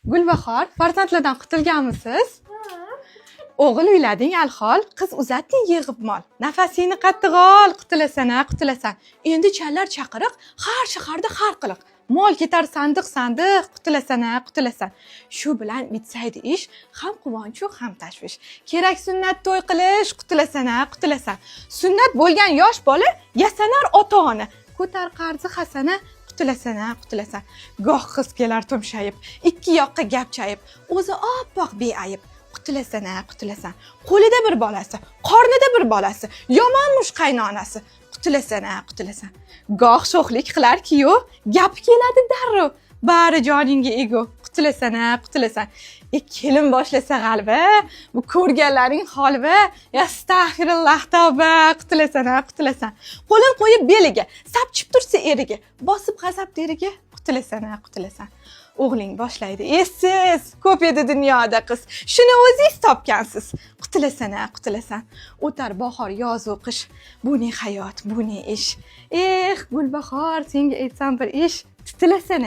Gulbahor, farzandlardan qutulganmisiz? O'g'il uylading alhol, qiz uzatding yig'ib mol. Nafasingni qattiq ol, qutulasan. Endi challar chaqiriq, har shaharda har qiliq. Mol ketar sandiq, qutulasan. Shu bilan bitsaydi ish, ham quvonchu ham tashvish. Kerak sunnat to'y qilish, qutulasan. Sunnat bo'lgan yosh bola yasanar ota-ona. Ko'tar qarzi hasana, qutulasan. Goh qiz kelar tumshayib, ikki yoqqa gapchayib, o'zi oppoq beayib. Qutulasan. Qo'lida bir bolasi, qornida bir bolasi, yomonmush qaynonasi. Qutulasan. Goh sho'xlik qilar-ki-yu, gapi keladi darrov. Bari joningga ego. Qutulasan. Kelin boshlasa g'alva, bu ko'rganlaring holva. Astag'firulloh tavba. Qutulasan. Qo'lin qo'yib beliga, sapchib tursa eriga, bosib g'azab deriga. Qutulasan. O'g'ling boshlaydi. Esiz, ko'p edi dunyoda qiz. Shuni o'zingiz topgansiz. Qutulasan. O'tar bahor, yoz va qish. Bu ne hayot, bu ne ish. Gulbahor, senga aytsam bir ish. Tutilasan.